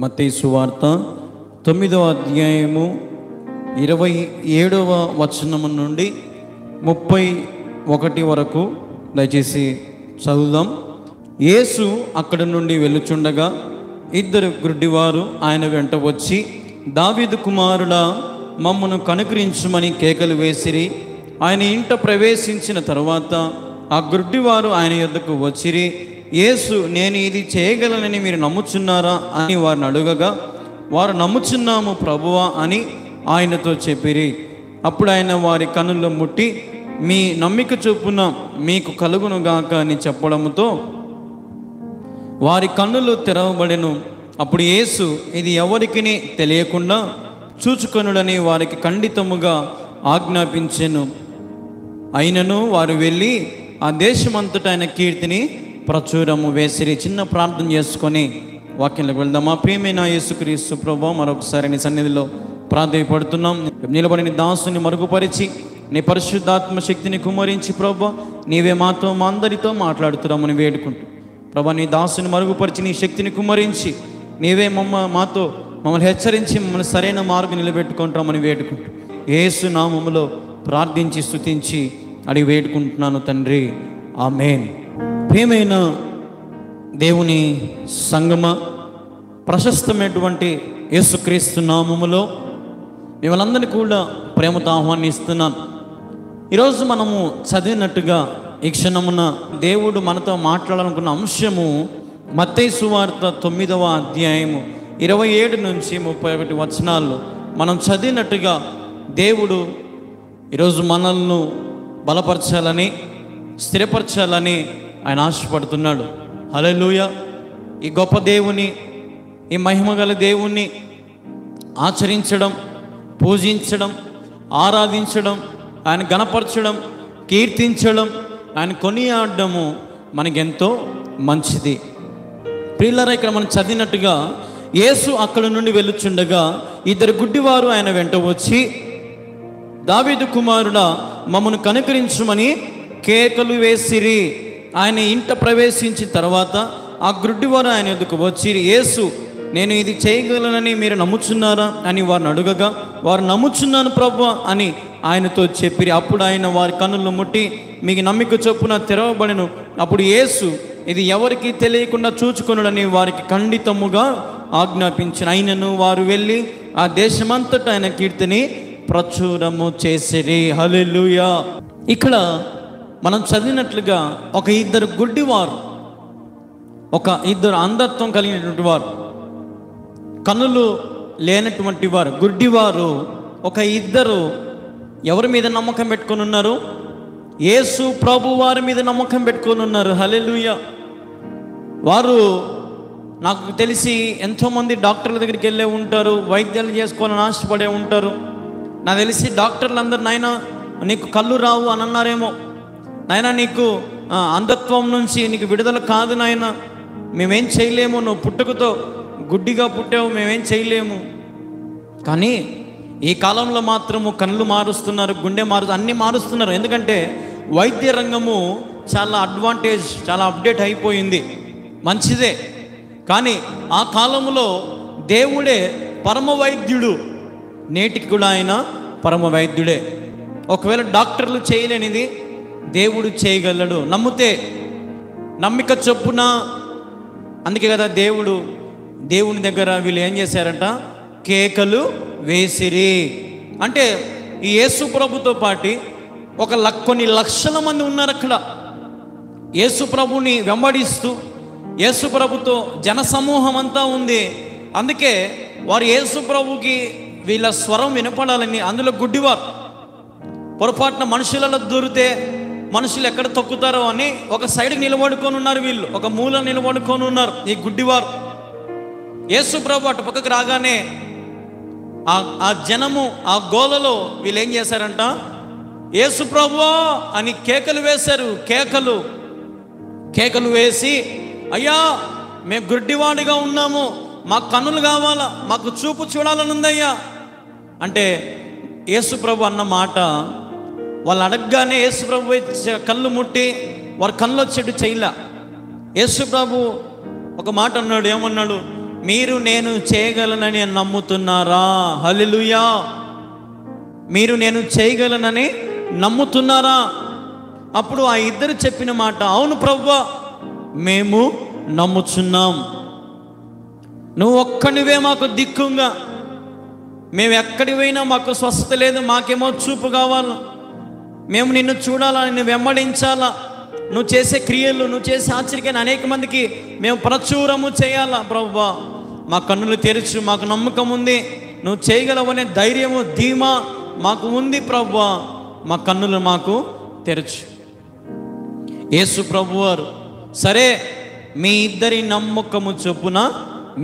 మత్తయి సువార్త 9వ అధ్యాయము 27వ వచనం నుండి 31 వరకు దయచేసి చదువుదాం. యేసు అక్కడి నుండి వెళ్ళుచుండగా ఇద్దరు గుడ్డివారు ఆయన వెంట వచ్చి, దావీదు కుమారుడా, మమ్మను కనుకరించుమని కేకలు వేసిరి. ఆయన ఇంట ప్రవేశించిన తరువాత ఆ గుడ్డివారు ఆయన యొద్దకు వచ్చిరి. యేసు, నేను ఇది చేయగలనని మీరు నమ్ముచున్నారా అని వారిని అడుగగా, వారు నమ్ముచున్నాము ప్రభువా అని ఆయనతో చెప్పిరి. అప్పుడు ఆయన వారి కన్నుల్లో ముట్టి, మీ నమ్మిక చొప్పున మీకు కలుగునుగాక అని చెప్పడంతో వారి కన్నులు తెరవబడెను. అప్పుడు యేసు, ఇది ఎవరికిని తెలియకుండా చూచుకొనుడని వారికి ఖండితముగా ఆజ్ఞాపించెను. అయినను వారు వెళ్ళి ఆ దేశమంతటా ఆయన కీర్తిని ప్రచురము వేసిరి. చిన్న ప్రార్థన చేసుకొని వాక్యంలోకి వెళ్దామా? ప్రియమైన యేసుక్రీస్తు ప్రభువా, మరొకసారి నీ సన్నిధిలో ప్రాధేయపడుతున్నాం. నిలబడిన దాసుని మరుగుపరిచి నీ పరిశుద్ధాత్మ శక్తిని కుమ్మరించి ప్రభువా, నీవే మాతో మా అందరితో మాట్లాడుతున్నామని వేడుకుంటూ ప్రభా, నీ దాసుని మరుగుపరిచి నీ శక్తిని కుమ్మరించి నీవే మాతో మమ్మల్ని హెచ్చరించి మమ్మల్ని సరైన మార్గం నిలబెట్టుకుంటామని వేడుకుంటూ యేసు నామములో ప్రార్థించి స్తుతించి అడిగి వేడుకుంటున్నాను తండ్రి, ఆమేన్. ప్రియమైన దేవుని సంగమ, ప్రశస్తమైనటువంటి యేసుక్రీస్తు నామములో మిమ్మల్ని కూడా ప్రేమతో ఆహ్వానిస్తున్నాను. ఈరోజు మనము చదివినట్టుగా ఈ క్షణమున దేవుడు మనతో మాట్లాడాలనుకున్న అంశము మత్తయి సువార్త 9వ అధ్యాయము 27 నుంచి 31 వచనాల్లో మనం చదివినట్టుగా దేవుడు ఈరోజు మనల్ని బలపరచాలని, స్థిరపరచాలని ఆయన ఆశపడుతున్నాడు. హల్లెలూయా. ఈ గొప్ప దేవుని, ఈ మహిమగల దేవుణ్ణి ఆచరించడం, పూజించడం, ఆరాధించడం, ఆయన గణపరచడం, కీర్తించడం, ఆయన కొనియాడము మనకెంతో మంచిది. ప్రియులారా, ఇక్కడ మనం చదివినట్టుగా యేసు అక్కడ నుండి వెళ్ళుచుండగా ఇద్దరు గుడ్డివారు ఆయన వెంట వచ్చి, దావీదు కుమారుడా, మమ్మను కనుకరించుమని కేకలు వేసిరి. ఆయన ఇంట ప్రవేశించిన తర్వాత ఆ గుడ్డివారు ఆయన ఎదుకు వచ్చి, యేసు, నేను ఇది చేయగలనని మీరు నమ్ముచున్నారా అని వారిని అడుగగా, వారు నమ్ముచున్నాను ప్రభువా అని ఆయనతో చెప్పిరి. అప్పుడు ఆయన వారి కన్నులు ముట్టి, మీకు నమ్మిక చొప్పున తెరవబడెను. అప్పుడు యేసు, ఇది ఎవరికి తెలియకుండా చూచుకొనుడని వారికి ఖండితముగా ఆజ్ఞాపించిన. అయినను వారు వెళ్ళి ఆ దేశమంతటా ఆయన కీర్తిని ప్రచురము చేసిరి. హల్లెలూయా. ఇక్కడ మనం చదివినట్లుగా ఒక ఇద్దరు గుడ్డివారు, ఒక ఇద్దరు అంధత్వం కలిగినటువంటి వారు, కన్నులు లేనటువంటి వారు, గుడ్డివారు ఒక ఇద్దరు ఎవరి మీద నమ్మకం పెట్టుకొని ఉన్నారు? యేసు ప్రభు వారి మీద నమ్మకం పెట్టుకొని ఉన్నారు. హల్లెలూయా. వారు నాకు తెలిసి ఎంతోమంది డాక్టర్ల దగ్గరికి వెళ్ళే ఉంటారు, వైద్యాలు చేసుకోవాలని ఆశపడే ఉంటారు. నాకు తెలిసి డాక్టర్లు అందరు, నాయనా నీకు కళ్ళు రావు అని అన్నారేమో, నాయనా నీకు అంధత్వం నుంచి నీకు విడుదల కాదు నాయన, మేమేం చేయలేము, నువ్వు పుట్టుకతో గుడ్డిగా పుట్టావు, మేమేం చేయలేము. కానీ ఈ కాలంలో మాత్రము కళ్ళు మారుస్తున్నారు, గుండె అన్నీ మారుస్తున్నారు. ఎందుకంటే వైద్య రంగము చాలా అడ్వాంటేజ్, చాలా అప్డేట్ అయిపోయింది, మంచిదే. కానీ ఆ కాలంలో దేవుడే పరమ వైద్యుడు, నేటికి కూడా ఆయన పరమ వైద్యుడే. ఒకవేళ డాక్టర్లు చేయలేనిది దేవుడు చేయగలడు, నమ్మితే. నమ్మిక చొప్పున. అందుకే కదా దేవుని దగ్గర వీళ్ళు ఏం చేశారంట? కేకలు వేసిరి. అంటే ఈ యేసు ప్రభుతో పాటు కొన్ని లక్షల మంది ఉన్నారు అక్కడ, యేసు ప్రభుని వెంబడిస్తూ. యేసు ప్రభుతో జనసమూహం అంతా ఉంది. అందుకే వారు యేసు ప్రభుకి వీళ్ళ స్వరం వినపడాలని, అందులో గుడ్డివారు పొరపాటున మనుషులలో దూరితే మనుషులు ఎక్కడ తొక్కుతారో అని ఒక సైడ్కి నిలబడుకొని ఉన్నారు. వీళ్ళు ఒక మూల నిలబడుకొని ఉన్నారు, ఈ గుడ్డివారు. యేసు ప్రభు అటు పక్కకు రాగానే ఆ జనము ఆ గోలలో వీళ్ళు ఏం చేశారంట? యేసు ప్రభువా అని కేకలు వేశారు. కేకలు వేసి, అయ్యా మేము గుడ్డివాడిగా ఉన్నాము, మాకు కన్నులు కావాలా, మాకు చూపు చూడాలని ఉందయ్యా అంటే యేసు ప్రభు అన్న మాట వాళ్ళు అడగగానే యేసు ప్రభు కళ్ళు ముట్టి వారి కళ్ళు వచ్చేట్టు చేయలే. యేసు ప్రభు ఒక మాట అన్నాడు, ఏమన్నాడు? మీరు నేను చేయగలనని నమ్ముతున్నారా? హల్లెలూయా. మీరు నేను చేయగలనని నమ్ముతున్నారా? అప్పుడు ఆ ఇద్దరు చెప్పిన మాట, అవును ప్రభువా, మేము నమ్ముచున్నాం. నువ్వు ఒక్కనివే మాకు దిక్కుగా, మేము ఎక్కడికి పోయినా మాకు స్వస్థత లేదు, మాకేమో చూపు కావాలా, మేము నిన్ను చూడాలా, నిన్ను వెంబడించాలా, నువ్వు చేసే క్రియలు, నువ్వు చేసే ఆశ్చర్యాన్ని అనేక మందికి మేము ప్రచురము చేయాలా. ప్రభువా, మా కన్నులు తెరచు, మాకు నమ్మకం ఉంది, నువ్వు చేయగలవనే ధైర్యము, ధీమా మాకు ఉంది ప్రభువా, మా కన్నులు మాకు తెరచు. యేసు ప్రభువారు, సరే మీ ఇద్దరి నమ్మకము చొప్పున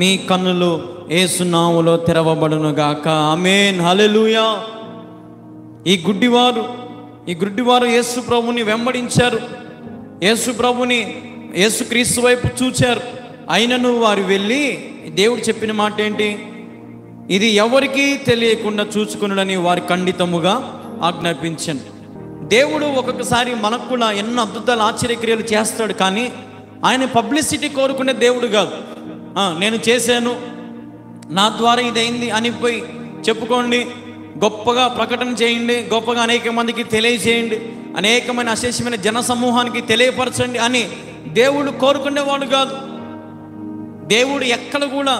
మీ కన్నులు యేసు నామములో తెరవబడును గాక. ఆమేన్. హల్లెలూయా. ఈ గుడ్డివారు యేసు ప్రభుని వెంబడించారు, యేసు ప్రభుని, యేసుక్రీస్తు వైపు చూచారు. అయినను వారు వెళ్ళి దేవుడు చెప్పిన మాట ఏంటి? ఇది ఎవరికీ తెలియకుండా చూచుకున్నాడని వారి ఖండితముగా ఆజ్ఞాపించాను. దేవుడు ఒక్కొక్కసారి మనకు కూడా ఎన్నో అద్భుతాలు, ఆశ్చర్యక్రియలు చేస్తాడు, కానీ ఆయన పబ్లిసిటీ కోరుకునే దేవుడు కాదు. నేను చేశాను, నా ద్వారా ఇదైంది అని పోయి చెప్పుకోండి, గొప్పగా ప్రకటన చేయండి, గొప్పగా అనేక మందికి తెలియజేయండి, అనేకమైన అశేషమైన జన సమూహానికి తెలియపరచండి అని దేవుడు కోరుకునేవాడు కాదు. దేవుడు ఎక్కడ కూడా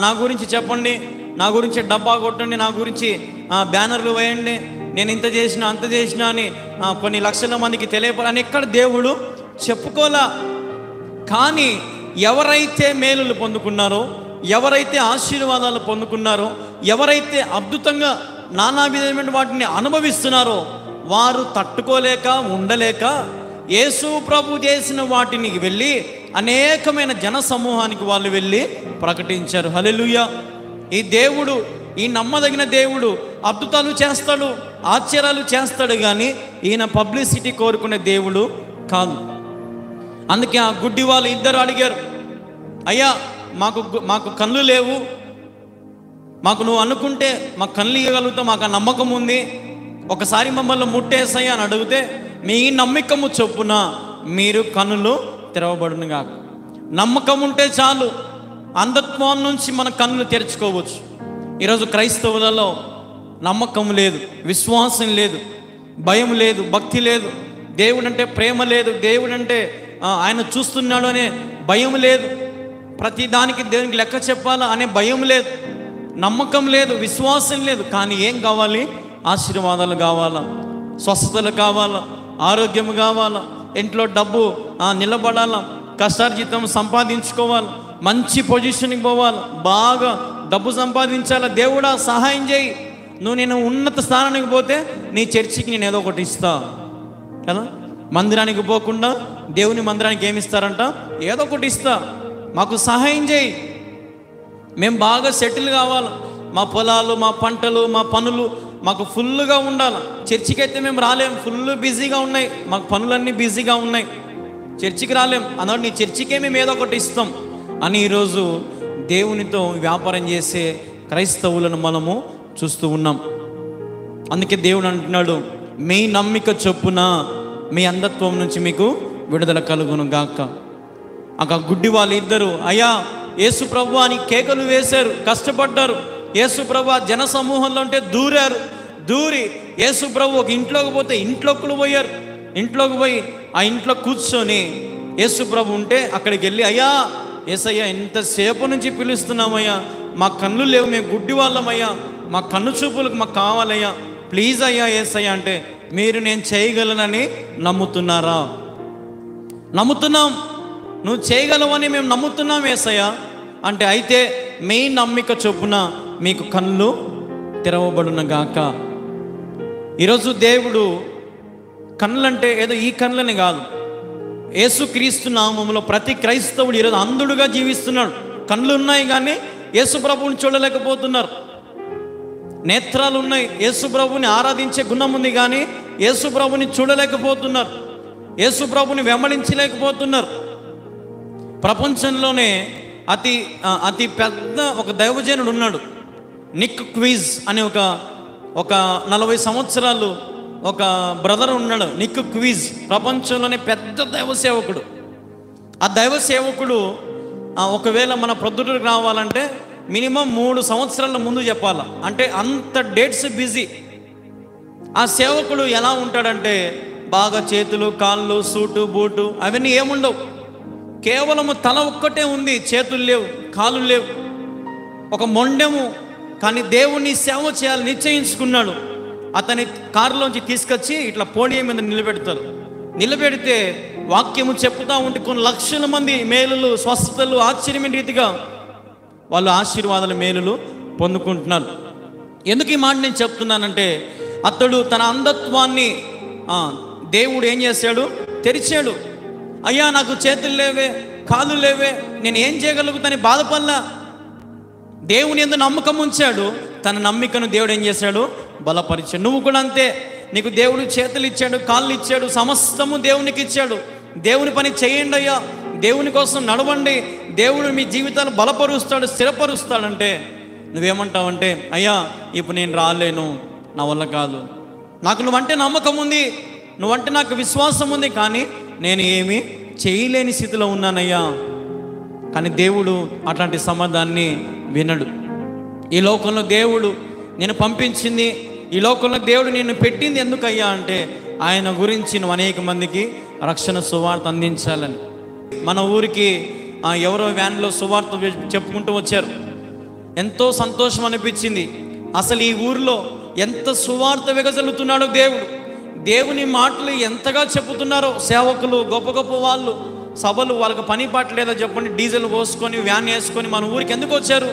నా గురించి చెప్పండి, నా గురించి డబ్బా కొట్టండి, నా గురించి బ్యానర్లు వేయండి, నేను ఇంత చేసిన అంత చేసిన అని కొన్ని లక్షల మందికి తెలియపరని ఎక్కడ దేవుడు చెప్పుకోలా. కానీ ఎవరైతే మేలులు పొందుకున్నారో, ఎవరైతే ఆశీర్వాదాలు పొందుకున్నారో, ఎవరైతే అద్భుతంగా నానా విధమైన వాటిని అనుభవిస్తున్నారో, వారు తట్టుకోలేక ఉండలేక యేసు ప్రభు చేసిన వాటిని వెళ్ళి అనేకమైన జన సమూహానికి వాళ్ళు వెళ్ళి ప్రకటించారు. హల్లెలూయా. ఈ దేవుడు, ఈ నమ్మదగిన దేవుడు అద్భుతాలు చేస్తాడు, ఆశ్చర్యాలు చేస్తాడు, కానీ ఈయన పబ్లిసిటీ కోరుకునే దేవుడు కాదు. అందుకే ఆ గుడ్డి వాళ్ళు ఇద్దరు అడిగారు, అయ్యా మాకు కళ్ళు లేవు, మాకు నువ్వు అనుకుంటే మాకు కళ్ళు ఇవ్వగలుగుతావు, మాకు ఆ నమ్మకం ఉంది, ఒకసారి మమ్మల్ని ముట్టేసాయి అని అడిగితే, మీ నమ్మకము చొప్పున మీరు కన్నులు తెరవబడునుగా. నమ్మకం ఉంటే చాలు, అంధత్వం నుంచి మన కన్నులు తెరుచుకోవచ్చు. ఈరోజు క్రైస్తవులలో నమ్మకం లేదు, విశ్వాసం లేదు, భయం లేదు, భక్తి లేదు, దేవుడంటే ప్రేమ లేదు, దేవుడంటే ఆయన చూస్తున్నాడు అనే భయం లేదు, ప్రతి దానికి దేవునికి లెక్క చెప్పాలా అనే భయం లేదు, నమ్మకం లేదు, విశ్వాసం లేదు. కానీ ఏం కావాలి? ఆశీర్వాదాలు కావాలా, స్వస్థతలు కావాలా, ఆరోగ్యం కావాలా, ఇంట్లో డబ్బు నిలబడాలా, కష్టార్జితం సంపాదించుకోవాలి, మంచి పొజిషన్కి పోవాలి, బాగా డబ్బు సంపాదించాలా. దేవుడా సహాయం చేయి, నేను ఉన్నత స్థానానికి పోతే నీ చర్చికి నేను ఏదో ఒకటి ఇస్తా కదా. మందిరానికి పోకుండా దేవుని మందిరానికి ఏమి ఇస్తారంట? ఏదో ఒకటి ఇస్తా, మాకు సహాయం చేయి, మేము బాగా సెటిల్ కావాలి, మా పొలాలు, మా పంటలు, మా పనులు మాకు ఫుల్గా ఉండాలి. చర్చికి అయితే మేము రాలేం, ఫుల్ బిజీగా ఉన్నాయి, మాకు పనులన్నీ బిజీగా ఉన్నాయి, చర్చికి రాలేం, అన్నట్టు నీ చర్చికే మేము ఏదో ఒకటి ఇస్తాం అని ఈరోజు దేవునితో వ్యాపారం చేసే క్రైస్తవులను మనము చూస్తూ ఉన్నాం. అందుకే దేవుడు అంటున్నాడు, మీ నమ్మిక చొప్పున మీ అంధత్వం నుంచి మీకు విడుదల కలుగును గాక. ఆ గుడ్డి వాళ్ళు ఇద్దరు, అయ్యా యేసు ప్రభు అని కేకలు వేశారు, కష్టపడ్డారు. యేసు ప్రభు జన సమూహంలో ఉంటే దూరి యేసు ప్రభు ఒక ఇంట్లోకి పోతే ఇంట్లోకి పోయారు. ఇంట్లోకి పోయి ఆ ఇంట్లో కూర్చొని యేసు ప్రభు ఉంటే అక్కడికి వెళ్ళి, అయ్యా యేసయ్యా ఎంతసేపు నుంచి పిలుస్తున్నామయ్యా, మా కన్ను లేవు, మేము గుడ్డి వాళ్ళమయ్యా, మా కన్ను చూపులకు మాకు కావాలయ్యా, ప్లీజ్ అయ్యా యేసయ్యా అంటే, మీరు నేను చేయగలనని నమ్ముతున్నారా? నమ్ముతున్నాం, నువ్వు చేయగలవని మేము నమ్ముతున్నాం యేసయ్యా అంటే, అయితే మీ నమ్మిక చొప్పున మీకు కళ్ళు తెరవబడును గాక. ఈరోజు దేవుడు కళ్ళంటే ఏదో ఈ కళ్ళని కాదు, యేసుక్రీస్తు నామములో ప్రతి క్రైస్తవుడు ఈరోజు అంధుడుగా జీవిస్తున్నాడు. కళ్ళు ఉన్నాయి కానీ యేసు ప్రభువుని చూడలేకపోతున్నారు, నేత్రాలు ఉన్నాయి, యేసు ప్రభుని ఆరాధించే గుణం ఉంది కానీ యేసు ప్రభుని చూడలేకపోతున్నారు, యేసు ప్రభుని వెంబడించలేకపోతున్నారు. ప్రపంచంలోనే అతి పెద్ద ఒక దైవజనుడు ఉన్నాడు, నిక్ క్విజ్ అనే ఒక 40 సంవత్సరాలు ఒక బ్రదర్ ఉన్నాడు, నిక్ క్విజ్. ప్రపంచంలోనే పెద్ద దైవ సేవకుడు. ఆ దైవ సేవకుడు ఒకవేళ మన ప్రొద్దుటకు రావాలంటే మినిమం 3 సంవత్సరాల ముందు చెప్పాలి. అంటే అంత డేట్స్ బిజీ. ఆ సేవకుడు ఎలా ఉంటాడంటే బాగా చేతులు కాళ్ళు సూటు బూటు అవన్నీ ఏముండవు, కేవలము తల ఒక్కటే ఉంది, చేతులు లేవు, కాళ్ళు లేవు, ఒక మొండెము. కానీ దేవుణ్ణి సేవ చేయాలని నిశ్చయించుకున్నాడు. అతని కారులోంచి తీసుకొచ్చి ఇట్లా పోడియం మీద నిలబెడతారు. నిలబెడితే వాక్యము చెప్తా ఉంటే కొన్ని లక్షల మంది మేలులు స్వస్థతలు ఆశ్చర్యమైన రీతిగా వాళ్ళు ఆశీర్వాదాల మేలులు పొందుకుంటున్నారు. ఎందుకు ఈ మాట నేను చెప్తున్నానంటే అతడు తన అంధత్వాన్ని దేవుడు ఏం చేశాడు, తెరిచాడు. అయ్యా నాకు చేతులు లేవే, కాళ్ళు లేవే, నేను ఏం చేయగలుగుతాని బాధపడలా. దేవుని యందు నమ్మకం ఉంచాడు. తన నమ్మికను దేవుడు ఏం చేశాడు, బలపరిచాడు. నువ్వు కూడా అంతే. నీకు దేవుడు చేతులు ఇచ్చాడు, కాళ్ళు ఇచ్చాడు, సమస్తము దేవునికి ఇచ్చాడు. దేవుని పని చేయండి అయ్యా, దేవుని కోసం నడవండి, దేవుడు మీ జీవితాలు బలపరుస్తాడు, స్థిరపరుస్తాడంటే నువ్వేమంటావంటే అయ్యా ఇప్పుడు నేను రాలేను, నా వల్ల కాదు, నాకు నువ్వంటే నమ్మకం ఉంది, నువ్వంటే నాకు విశ్వాసం ఉంది, కానీ నేను ఏమీ చేయలేని స్థితిలో ఉన్నానయ్యా. కానీ దేవుడు అట్లాంటి సమాధానాన్ని వినడు. ఈ లోకంలో దేవుడు నేను పంపించింది, ఈ లోకంలో దేవుడు నిన్ను పెట్టింది ఎందుకయ్యా అంటే ఆయన గురించి నువ్వు అనేక మందికి రక్షణ సువార్త అందించాలని. మన ఊరికి ఎవరో వ్యాన్లో సువార్త చెప్పుకుంటూ వచ్చారు. ఎంతో సంతోషం అనిపించింది. అసలు ఈ ఊరిలో ఎంత సువార్త వెగజల్లుతున్నాడో దేవుడు, దేవుని మాటలు ఎంతగా చెప్పుతున్నారో సేవకులు, గొప్ప గొప్ప వాళ్ళు, సభలు, వాళ్ళకి పని పాట లేదో చెప్పండి, డీజిల్ పోసుకొని వ్యాన్ వేసుకొని మన ఊరికి ఎందుకు వచ్చారు?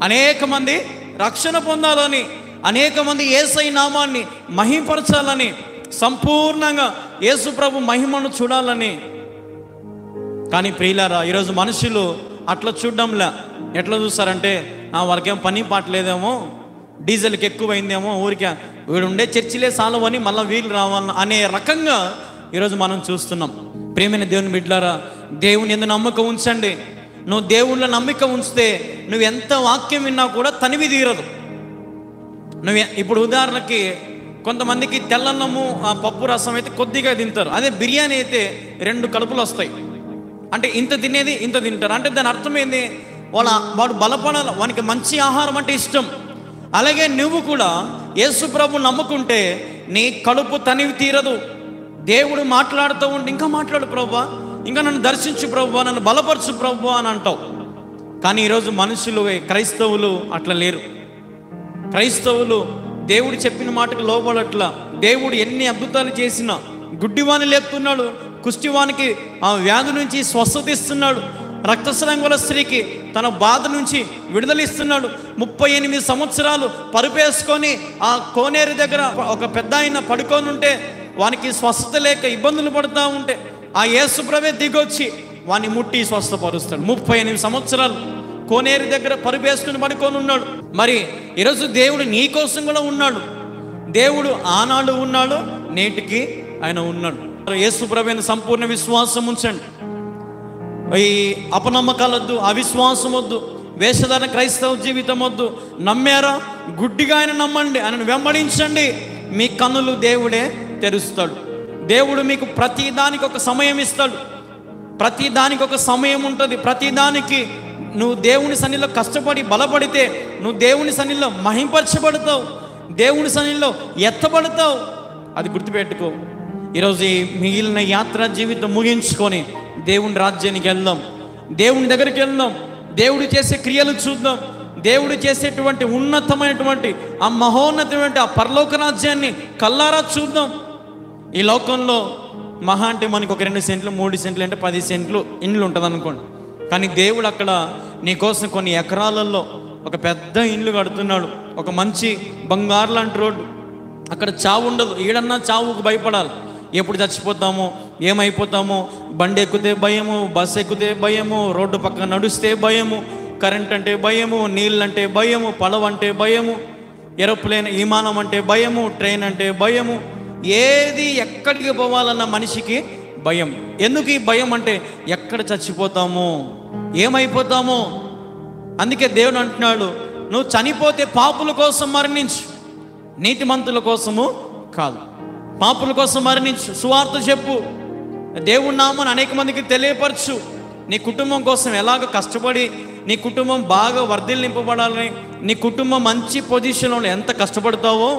అనేక మంది రక్షణ పొందాలని, అనేక మంది యేసయ్య నామాన్ని మహిమపరచాలని, సంపూర్ణంగా యేసు ప్రభు మహిమను చూడాలని. కానీ ప్రియులారా, ఈరోజు మనుషులు అట్లా చూడడంలే. ఎట్లా చూస్తారంటే వాళ్ళకేం పని పాట లేదేమో, డీజిల్కి ఎక్కువైందేమో, ఊరికే వీడు ఉండే చర్చిలే సాలవని మళ్ళీ వీళ్ళు రావాలని అనే రకంగా ఈరోజు మనం చూస్తున్నాం. ప్రియమైన దేవుని బిడ్డలారా, దేవుని యందు నమ్మకం ఉంచండి. నువ్వు దేవుళ్ళ నమ్మిక ఉంచితే నువ్వు ఎంత వాక్యం విన్నా కూడా తనివి తీరదు. నువ్వు ఇప్పుడు ఉదాహరణకి కొంతమందికి తెల్లన్నము పప్పు రసం అయితే కొద్దిగా తింటారు, అదే బిర్యానీ అయితే 2 కడుపులు వస్తాయి. అంటే ఇంత తినేది ఇంత తింటారు. అంటే దాని అర్థం ఏంది, వాడు బలపడాలి, వానికి మంచి ఆహారం అంటే ఇష్టం. అలాగే నువ్వు కూడా యేసు ప్రభు నమ్ముకుంటే నీ కడుపు తనివి తీరదు. దేవుడు మాట్లాడుతూ ఉంటే ఇంకా మాట్లాడు ప్రభువా, ఇంకా నన్ను దర్శించు ప్రభువా, నన్ను బలపరచు ప్రభువా అని అంటావు. కానీ ఈరోజు మనుషులు, క్రైస్తవులు అట్లా లేరు. క్రైస్తవులు దేవుడు చెప్పిన మాటకు లోబడట్లా. దేవుడు ఎన్ని అద్భుతాలు చేసినా గుడ్డివాణి లేపుతున్నాడు, కుష్టివానికి వ్యాధి నుంచి స్వస్థత ఇస్తున్నాడు, రక్తస్రావం గల స్త్రీకి తన బాధ నుంచి విడుదలిస్తున్నాడు. 38 సంవత్సరాలు పరుపేసుకొని ఆ కోనేరు దగ్గర ఒక పెద్ద ఆయన పడుకొని ఉంటే వానికి స్వస్థత లేక ఇబ్బందులు పడుతూ ఉంటే ఆ యేసు ప్రభువే దిగొచ్చి వాని ముట్టి స్వస్థపరుస్తాడు. 38 సంవత్సరాలు కోనేరు దగ్గర పరుపేసుకుని పడుకొని ఉన్నాడు. మరి ఈరోజు దేవుడు నీ కోసం కూడా ఉన్నాడు. దేవుడు ఆనాడు ఉన్నాడు, నేటికి ఆయన ఉన్నాడు. యేసు ప్రభువుని సంపూర్ణ విశ్వాసం ఉంచండి. ఈ అపనమ్మకాలొద్దు, అవిశ్వాసం వద్దు, వేషధారణ క్రైస్తవ జీవితం వద్దు. నమ్మారా, గుడ్డిగా ఆయన నమ్మండి, ఆయనను వెంబడించండి. మీ కన్నులు దేవుడే తెరుస్తాడు. దేవుడు మీకు ప్రతిదానికి ఒక సమయం ఇస్తాడు. ప్రతిదానికి ఒక సమయం ఉంటుంది. ప్రతిదానికి నువ్వు దేవుని సన్నిధిలో కష్టపడి బలపడితే నువ్వు దేవుని సన్నిధిలో మహింపరచబడతావు, దేవుని సన్నిధిలో ఎత్తబడతావు. అది గుర్తుపెట్టుకో. ఈరోజు ఈ మిగిలిన యాత్ర జీవితం ముగించుకొని దేవుని రాజ్యానికి వెళ్దాం, దేవుని దగ్గరికి వెళ్దాం, దేవుడు చేసే క్రియలు చూద్దాం, దేవుడు చేసేటువంటి ఉన్నతమైనటువంటి ఆ మహోన్నతమైన ఆ పరలోక రాజ్యాన్ని కల్లారా చూద్దాం. ఈ లోకంలో మహా అంటే మనకు ఒక 2 సెంట్లు 3 సెంట్లు అంటే 10 సెంట్లు ఇండ్లు ఉంటుంది అనుకోండి. కానీ దేవుడు అక్కడ నీకోసం కొన్ని ఎకరాలలో ఒక పెద్ద ఇండ్లు కడుతున్నాడు. ఒక మంచి బంగారు లాంటి రోడ్డు. అక్కడ చావు ఉండదు. ఈడన్నా చావుకు భయపడాలి. ఎప్పుడు చచ్చిపోతామో, ఏమైపోతామో, బండి ఎక్కితే భయము, బస్సు ఎక్కితే భయము, రోడ్డు పక్కన నడుస్తే భయము, కరెంట్ అంటే భయము, నీళ్ళంటే భయము, పడవ అంటే భయము, ఏరోప్లేన్ విమానం అంటే భయము, ట్రైన్ అంటే భయము. ఏది ఎక్కడికి పోవాలన్న మనిషికి భయం. ఎందుకు ఈ భయం అంటే ఎక్కడ చచ్చిపోతామో, ఏమైపోతామో. అందుకే దేవుడు అంటున్నాడు, నువ్వు చనిపోతే పాపుల కోసం మరణించు, నీతిమంతుల కోసము కాదు. పాపుల కోసం మరణించు, సువార్త చెప్పు, దేవుడి నామాన్ని అనేక మందికి తెలియపరచు. నీ కుటుంబం కోసం ఎలాగ కష్టపడి నీ కుటుంబం బాగా వర్ధిల్లింపబడాలని, నీ కుటుంబం మంచి పొజిషన్లో ఎంత కష్టపడతావో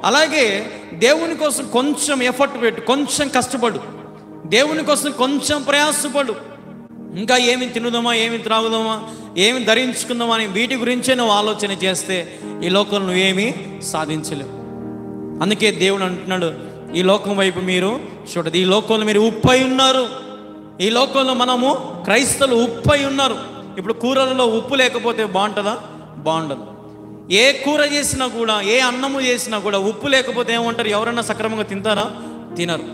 అలాగే దేవుని కోసం కొంచెం ఎఫర్ట్ పెట్టు, కొంచెం కష్టపడు, దేవుని కోసం కొంచెం ప్రయాసపడు. ఇంకా ఏమి తినుదామా, ఏమి త్రాగుదామా, ఏమి ధరించుకుందామా అని వీటి గురించే నువ్వు ఆలోచన చేస్తే ఈ లోకంలో నువ్వేమీ సాధించలేవు. అందుకే దేవుడు అంటున్నాడు, ఈ లోకం వైపు మీరు చూడదు. ఈ లోకంలో మీరు ఉప్పై ఉన్నారు. ఈ లోకంలో మనము క్రైస్తవులు ఉప్పై ఉన్నారు. ఇప్పుడు కూరలలో ఉప్పు లేకపోతే బాగుంటుందా? బాగుండదు. ఏ కూర చేసినా కూడా, ఏ అన్నము చేసినా కూడా ఉప్పు లేకపోతే ఏమంటారు? ఎవరన్నా సక్రమంగా తింటారా? తినరు.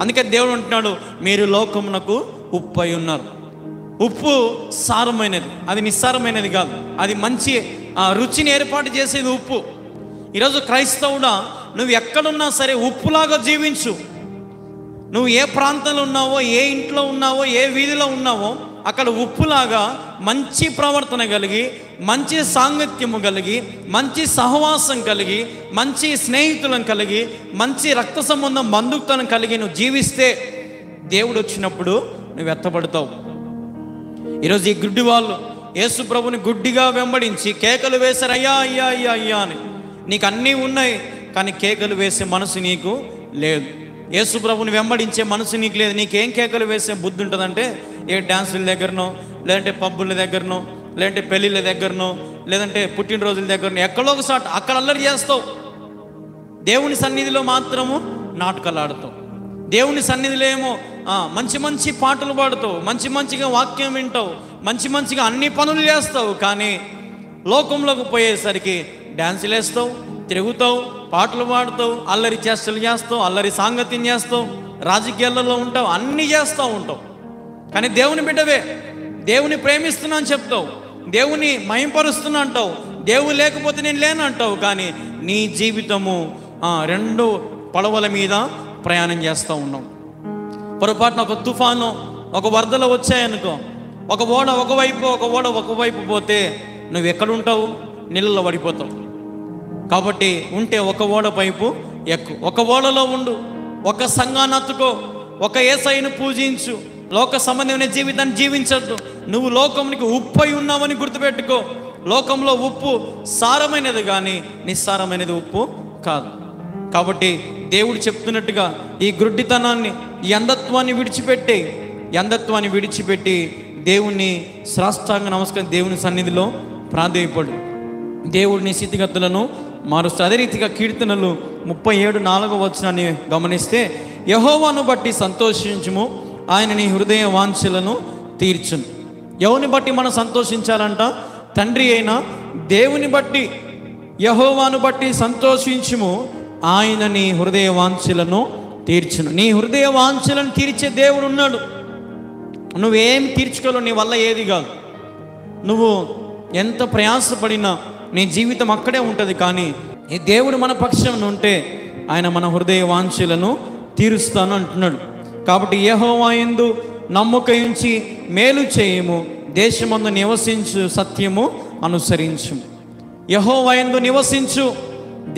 అందుకే దేవుడు అంటున్నాడు, మీరు లోకమునకు ఉప్పై ఉన్నారు. ఉప్పు సారమైనది, అది నిస్సారమైనది కాదు. అది మంచి రుచిని ఏర్పాటు చేసేది ఉప్పు. ఈరోజు క్రైస్తవుడా, నువ్వు ఎక్కడున్నా సరే ఉప్పులాగా జీవించు. నువ్వు ఏ ప్రాంతంలో ఉన్నావో, ఏ ఇంట్లో ఉన్నావో, ఏ వీధిలో ఉన్నావో అక్కడ ఉప్పులాగా మంచి ప్రవర్తన కలిగి, మంచి సాంగత్యము కలిగి, మంచి సహవాసం కలిగి, మంచి స్నేహితులను కలిగి, మంచి రక్త సంబంధం బంధుత్వం కలిగి నువ్వు జీవిస్తే దేవుడు వచ్చినప్పుడు నువ్వు ఎత్తబడతావు. ఈరోజు ఈ గుడ్డి వాళ్ళు యేసు ప్రభుని గుడ్డిగా వెంబడించి కేకలు వేశారు, అయ్యా అయ్యా అయ్యా అయ్యా అని. నీకు అన్నీ ఉన్నాయి కానీ కేకలు వేసే మనసు నీకు లేదు. యేసు ప్రభుని వెంబడించే మనసు నీకు లేదు. నీకేం కేకలు వేసే బుద్ధి ఉంటుందంటే ఏ డ్యాన్సుల దగ్గరనో, లేదంటే పబ్బుల దగ్గరనో, లేదంటే పెళ్ళిళ్ళ దగ్గరనో, లేదంటే పుట్టినరోజుల దగ్గరనో, ఎక్కడో ఒక చోట అక్కడ అల్లరి చేస్తావు. దేవుని సన్నిధిలో మాత్రము నాటకాలు ఆడుతావు. దేవుని సన్నిధిలో ఏమో మంచి మంచి పాటలు పాడుతావు, మంచి మంచిగా వాక్యం వింటావు, మంచి మంచిగా అన్ని పనులు చేస్తావు. కానీ లోకంలోకి పోయేసరికి డ్యాన్సులు వేస్తావు, తిరుగుతావు, పాటలు పాడుతావు, అల్లరి చేష్టలు చేస్తావు, అల్లరి సాంగత్యం చేస్తావు, రాజకీయాలలో ఉంటావు, అన్నీ చేస్తూ ఉంటావు. కానీ దేవుని బిడ్డవే, దేవుని ప్రేమిస్తున్నా అని చెప్తావు, దేవుని మహింపరుస్తున్నా అంటావు, దేవుడు లేకపోతే నేను లేనంటావు. కానీ నీ జీవితము రెండు పడవల మీద ప్రయాణం చేస్తూ ఉన్నావు. పొరపాటున ఒక తుఫాను, ఒక వరదలు వచ్చాయనుకో, ఒక ఓడ ఒకవైపు, ఒక ఓడ ఒకవైపు పోతే నువ్వు ఎక్కడుంటావు? నీళ్ళలో పడిపోతావు. కాబట్టి ఉంటే ఒక ఓడ పైపు ఎక్కు, ఒక ఓడలో ఉండు, ఒక సంఘాన్ని అత్తుకో, ఒక యేసయ్యను పూజించు, లోక సంబంధమైన జీవితాన్ని జీవించద్దు. నువ్వు లోకంకి ఉప్పై ఉన్నావని గుర్తుపెట్టుకో. లోకంలో ఉప్పు సారమైనది కానీ నిస్సారమైనది ఉప్పు కాదు. కాబట్టి దేవుడు చెప్తున్నట్టుగా ఈ గుడ్డితనాన్ని, ఈ అంధత్వాన్ని విడిచిపెట్టి దేవుణ్ణి సాష్టాంగ నమస్కారం దేవుని సన్నిధిలో ప్రాధేయపడు. దేవుడిని స్థితిగతులను మారుస్తూ. అదే రీతిగా కీర్తనలు 37:4 గమనిస్తే, యెహోవాను బట్టి సంతోషించుము, ఆయన నీ హృదయ వాంఛలను తీర్చును. ఎవరిని బట్టి మనం సంతోషించాలంట? తండ్రి అయిన దేవుని బట్టి. యెహోవాను బట్టి సంతోషించుము, ఆయన నీ హృదయ వాంఛలను తీర్చును. నీ హృదయ వాంఛలను తీర్చే దేవుడు ఉన్నాడు. నువ్వేం తీర్చుకోలేవు, నీ వల్ల ఏది కాదు. నువ్వు ఎంత ప్రయాసపడినా నీ జీవితం అక్కడే ఉంటుంది. కానీ ఈ దేవుడు మన పక్షం ఉంటే ఆయన మన హృదయ వాంఛలను తీరుస్తాను అంటున్నాడు. కాబట్టి యెహోవా యందు నమ్మకం ఉంచి మేలు చేయము, దేశమందు నివసించు, సత్యము అనుసరించు. యెహోవా యందు నివసించు,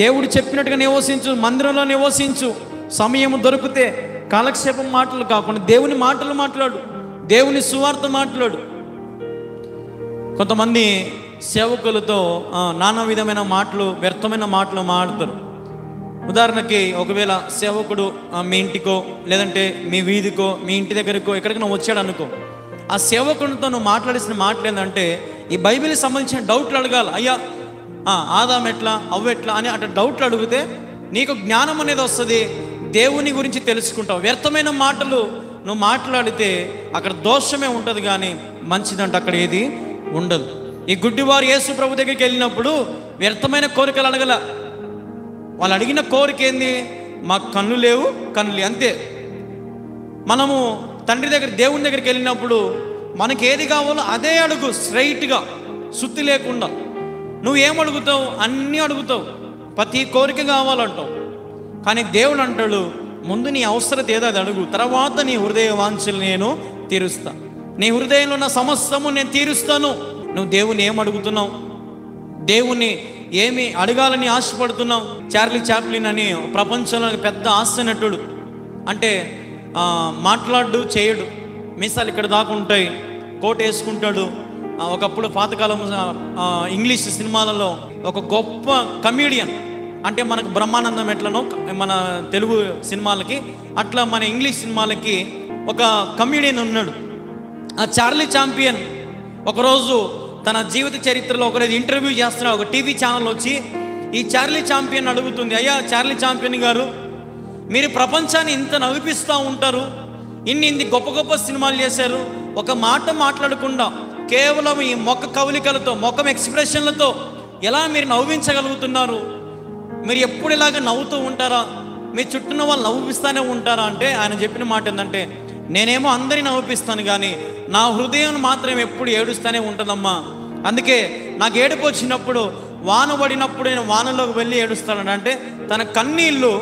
దేవుడు చెప్పినట్టుగా నివసించు, మందిరంలో నివసించు. సమయం దొరికితే కాలక్షేపం మాటలు కాకుండా దేవుని మాటలు మాట్లాడు, దేవుని సువార్త మాట్లాడు. కొంతమంది సేవకులతో నానా విధమైన మాటలు, వ్యర్థమైన మాటలు మాట్లాడతారు. ఉదాహరణకి ఒకవేళ సేవకుడు మీ ఇంటికో, లేదంటే మీ వీధికో, మీ ఇంటి దగ్గరకో ఎక్కడికైనా వచ్చాడు అనుకో, ఆ సేవకుడితో నువ్వు మాట్లాడిసిన మాటలు ఏంటంటే ఈ బైబిల్కి సంబంధించిన డౌట్లు అడగాలి. అయ్యా ఆదాం ఎట్లా, అవ్వ ఎట్లా అని అట్లా డౌట్లు అడిగితే నీకు జ్ఞానం అనేది వస్తుంది, దేవుని గురించి తెలుసుకుంటావు. వ్యర్థమైన మాటలు నువ్వు మాట్లాడితే అక్కడ దోషమే ఉంటుంది కానీ మంచిదంటే అక్కడ ఏది ఉండదు. ఈ గుడ్డివారు యేసు ప్రభు దగ్గరికి వెళ్ళినప్పుడు వ్యర్థమైన కోరికలు అడగల. వాళ్ళు అడిగిన కోరిక ఏంది? మాకు కళ్ళు లేవు, కళ్ళు అంతే. మనము తండ్రి దగ్గర, దేవుని దగ్గరికి వెళ్ళినప్పుడు మనకి ఏది కావాలో అదే అడుగు, స్ట్రైట్గా, సుత్తి లేకుండా. నువ్వేం అడుగుతావు? అన్నీ అడుగుతావు, ప్రతి కోరిక కావాలంటావు. కానీ దేవుడు అంటాడు, ముందు నీ అవసరత ఏదో అది అడుగు, తర్వాత నీ హృదయ వాంఛలు నేను తీరుస్తా. నీ హృదయంలో ఉన్న సమస్తము నేను తీరుస్తాను. నువ్వు దేవుని ఏం అడుగుతున్నావు? దేవుణ్ణి ఏమి అడగాలని ఆశపడుతున్నావు? చార్లీ చాప్లిన్ అని ప్రపంచంలో పెద్ద హాస్య నటుడు, అంటే మాట్లాడు చేయడు, మీసాలు ఇక్కడ దాకా ఉంటాయి, కోట్ వేసుకుంటాడు. ఒకప్పుడు పాతకాలం ఇంగ్లీష్ సినిమాలలో ఒక గొప్ప కమీడియన్, అంటే మనకు బ్రహ్మానందం ఎట్లనో మన తెలుగు సినిమాలకి అట్లా మన ఇంగ్లీష్ సినిమాలకి ఒక కమీడియన్ ఉన్నాడు. ఆ చార్లీ చాంపియన్ ఒకరోజు తన జీవిత చరిత్రలో ఒకరోజు ఇంటర్వ్యూ చేస్తున్న ఒక టీవీ ఛానల్ వచ్చి ఈ చార్లీ చాంపియన్ అడుగుతుంది, అయ్యా చార్లీ చాంపియన్ గారు, మీరు ప్రపంచాన్ని ఇంత నవ్విపిస్తూ ఉంటారు, ఇన్ని గొప్ప గొప్ప సినిమాలు చేశారు, ఒక మాట మాట్లాడకుండా కేవలం ఈ మొక్క కవలికలతో మొఖం ఎక్స్ప్రెషన్లతో ఎలా మీరు నవ్వించగలుగుతున్నారు? మీరు ఎప్పుడు ఇలాగ నవ్వుతూ ఉంటారా? మీ చుట్టూ వాళ్ళు నవ్విస్తూనే ఉంటారా అంటే ఆయన చెప్పిన మాట ఏంటంటే, నేనేమో అందరినీ నవ్విపిస్తాను కానీ నా హృదయం మాత్రం ఎప్పుడు ఏడుస్తూనే ఉంటుందమ్మా. అందుకే నాకు ఏడుపు వచ్చినప్పుడు, వాన పడినప్పుడు నేను వానలోకి వెళ్ళి ఏడుస్తానంట. అంటే తన కన్నీళ్ళు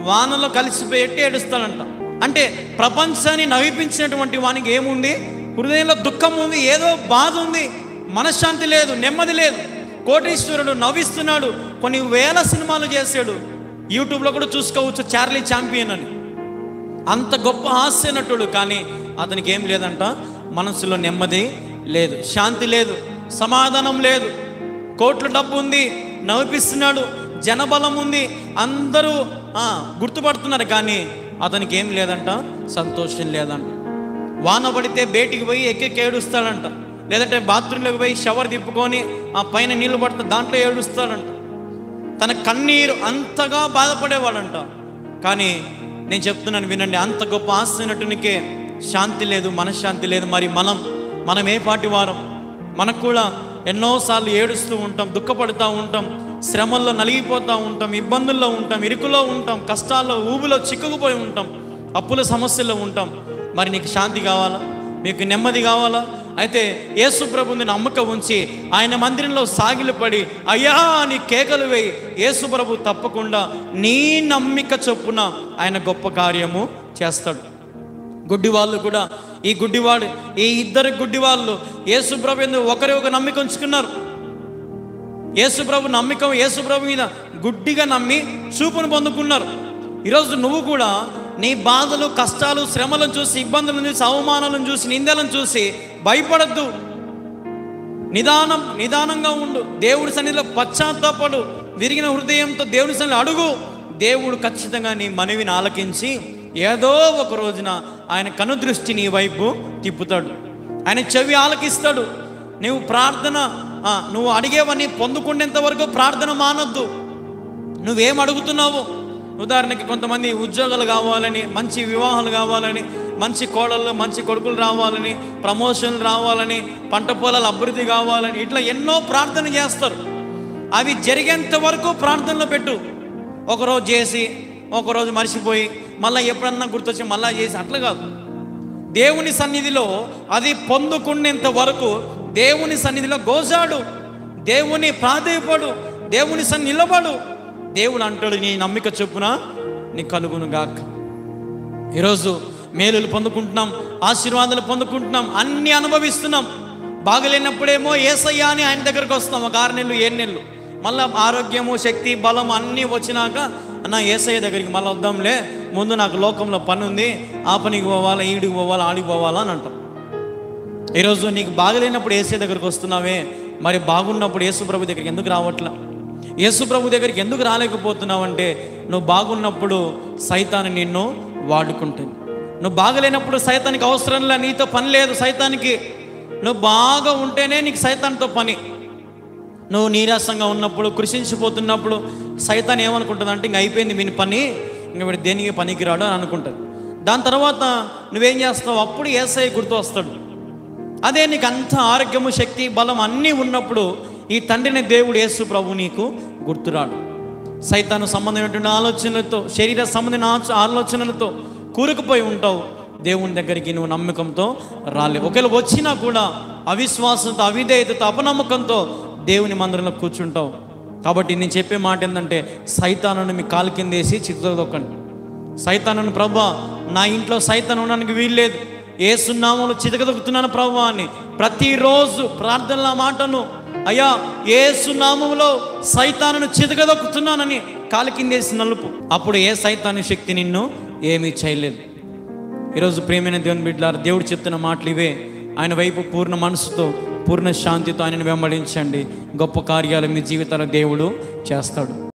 వానలో కలిసిపోయేట్టు ఏడుస్తాడంట. అంటే ప్రపంచాన్ని నవ్విపించినటువంటి వానికి ఏముంది? హృదయంలో దుఃఖం ఉంది, ఏదో బాధ ఉంది, మనశ్శాంతి లేదు, నెమ్మది లేదు. కోటీశ్వరుడు నవ్విస్తున్నాడు, కొన్ని వేల సినిమాలు చేశాడు, యూట్యూబ్లో కూడా చూసుకోవచ్చు చార్లీ చాంపియన్ అని. అంత గొప్ప హాస్య నటుడు, కానీ అతనికి ఏం లేదంట, మనసులో నెమ్మది లేదు, శాంతి లేదు, సమాధానం లేదు. కోట్ల డబ్బు ఉంది, నవ్విపిస్తున్నాడు, జనబలం ఉంది, అందరూ గుర్తుపడుతున్నారు, కానీ అతనికి ఏం లేదంట, సంతోషం లేదంట. వాన పడితే బయటికి పోయి ఎక్కి ఏడుస్తాడంట, లేదంటే బాత్రూంలోకి పోయి షవర్ తిప్పుకొని ఆ పైన నీళ్లు పడితే దాంట్లో ఏడుస్తాడంట. తన కన్నీరు అంతగా బాధపడేవాడంట. కానీ నేను చెప్తున్నాను వినండి, అంత గొప్ప హాస్య నటునికే శాంతి లేదు, మనశ్శాంతి లేదు. మరి మనం ఏ పాటి వారం? మనకు కూడా ఎన్నోసార్లు ఏడుస్తూ ఉంటాం, దుఃఖపడుతూ ఉంటాం, శ్రమల్లో నలిగిపోతూ ఉంటాం, ఇబ్బందుల్లో ఉంటాం, ఇరుకులో ఉంటాం, కష్టాల్లో ఊబిలో చిక్కుకుపోయి ఉంటాం, అప్పుల సమస్యల్లో ఉంటాం. మరి నీకు శాంతి కావాలా? మీకు నెమ్మది కావాలా? అయితే యేసు ప్రభుని నమ్మకం ఉంచి ఆయన మందిరంలో సాగిలపడి అయ్యా నీ కేకలు వేయి. యేసు ప్రభు తప్పకుండా నీ నమ్మిక చొప్పున ఆయన గొప్ప కార్యము చేస్తాడు. గుడ్డివాళ్ళు కూడా, ఈ ఇద్దరు గుడ్డివాళ్ళు యేసు ప్రభు ఎందుకు ఒకరి ఒక నమ్మిక ఉంచుకున్నారు. యేసు ప్రభు నమ్మకం, యేసు ప్రభు మీద గుడ్డిగా నమ్మి చూపును పొందుకున్నారు. ఈరోజు నువ్వు కూడా నీ బాధలు, కష్టాలు, శ్రమలను చూసి, ఇబ్బందులను చూసి, అవమానాలను చూసి, నిందలను చూసి భయపడద్దు. నిదానంగా ఉండు. దేవుడి సన్నిధిలో పశ్చాత్తాపడు. విరిగిన హృదయంతో దేవుడి సన్నిధిలో అడుగు. దేవుడు ఖచ్చితంగా నీ మనవిని ఆలకించి ఏదో ఒక రోజున ఆయన కనుదృష్టి నీ వైపు తిప్పుతాడు. ఆయన చెవి ఆలకిస్తాడు. నువ్వు అడిగేవన్నీ పొందుకునేంత వరకు ప్రార్థన మానొద్దు. నువ్వేం అడుగుతున్నావు? ఉదాహరణకి కొంతమంది ఉద్యోగాలు కావాలని, మంచి వివాహాలు కావాలని, మంచి కోడళ్ళు, మంచి కొడుకులు రావాలని, ప్రమోషన్లు రావాలని, పంట పొలాలు అభివృద్ధి కావాలని, ఇట్లా ఎన్నో ప్రార్థన చేస్తారు. అవి జరిగేంత వరకు ప్రార్థనలో పెట్టు. ఒకరోజు చేసి ఒకరోజు మర్చిపోయి మళ్ళీ ఎప్పుడన్నా గుర్తొచ్చి మళ్ళా చేసి అట్లా కాదు. దేవుని సన్నిధిలో అది పొందుకునేంత వరకు దేవుని సన్నిధిలో గోజాడు, దేవుని ప్రాధేయపడు, దేవుని సన్నిధి నిలబడు. దేవుడు అంటాడు, నీ నమ్మిక చొప్పున నీ కలుగును గాక. ఈరోజు మేలులు పొందుకుంటున్నాం, ఆశీర్వాదాలు పొందుకుంటున్నాం, అన్నీ అనుభవిస్తున్నాం. బాగలేనప్పుడేమో యేసయ్యా అని ఆయన దగ్గరకు వస్తాం. ఒక 6 నెలలు 7 నెలలు, మళ్ళీ ఆరోగ్యము, శక్తి, బలం అన్నీ వచ్చినాక అన్న యేసయ్య దగ్గరికి మళ్ళీ వద్దాంలే, ముందు నాకు లోకంలో పని ఉంది, ఆ పనికి పోవాలా, ఈడికి పోవాలా, ఆడికి పోవాలా అని అంటాం. ఈరోజు నీకు బాగలేనప్పుడు యేసయ్య దగ్గరికి వస్తున్నావే, మరి బాగున్నప్పుడు యేసు ప్రభు దగ్గరికి ఎందుకు రావట్లా? యేసు ప్రభు దగ్గరికి ఎందుకు రాలేకపోతున్నావు అంటే, నువ్వు బాగున్నప్పుడు సైతాను నిన్ను వాడుకుంటుంది. నువ్వు బాగలేనప్పుడు సైతానికి అవసరంలా, నీతో పని లేదు సైతానికి. నువ్వు బాగా ఉంటేనే నీకు సైతాన్తో పని. నువ్వు నీరసంగా ఉన్నప్పుడు, కృషించిపోతున్నప్పుడు సైతాన్ ఏమనుకుంటుంది అంటే, ఇంక అయిపోయింది వీని పని, ఇంక వీడు దేనికి పనికి రాడు అని అనుకుంటుంది. దాని తర్వాత నువ్వేం చేస్తావు? అప్పుడు యేసయ్య గుర్తు వస్తాడు. అదే నీకు అంత ఆరోగ్యము, శక్తి, బలం అన్నీ ఉన్నప్పుడు ఈ తండ్రిని దేవుడు యేసు ప్రభు నీకు గుర్తురాడు. సైతాను సంబంధమైనటువంటి ఆలోచనలతో, శరీర సంబంధమైన ఆలోచనలతో కూరుకుపోయి ఉంటావు. దేవుని దగ్గరికి నువ్వు నమ్మకంతో రాలేవు. ఒకవేళ వచ్చినా కూడా అవిశ్వాసంతో, అవిధేయతతో, అపనమ్మకంతో దేవుని మందిరంలో కూర్చుంటావు. కాబట్టి నేను చెప్పే మాట ఏంటంటే, సైతానుని మీ కాలు కింద వేసి చితకదొక్కండి. సైతానుని, ప్రభా నా ఇంట్లో సైతాను ఉండడానికి వీల్లేదు, యేసు నామములో చితకదొక్కుతున్నాను ప్రభా అని ప్రతిరోజు ప్రార్థనల మాటను, అయ్యా యేసు నామములో సైతానును చితకదొక్కుతున్నానని కాలు కిందేసి నలుపు. అప్పుడు ఏ సైతాను శక్తి నిన్ను ఏమీ చేయలేదు. ఈరోజు ప్రియమైన దేవుని బిడ్డలారా, దేవుడు చెప్తున్న మాటలు ఇవే. ఆయన వైపు పూర్ణ మనసుతో, పూర్ణ శాంతితో ఆయనను వెంబడించండి. గొప్ప కార్యాలు మీ జీవితాల దేవుడు చేస్తాడు.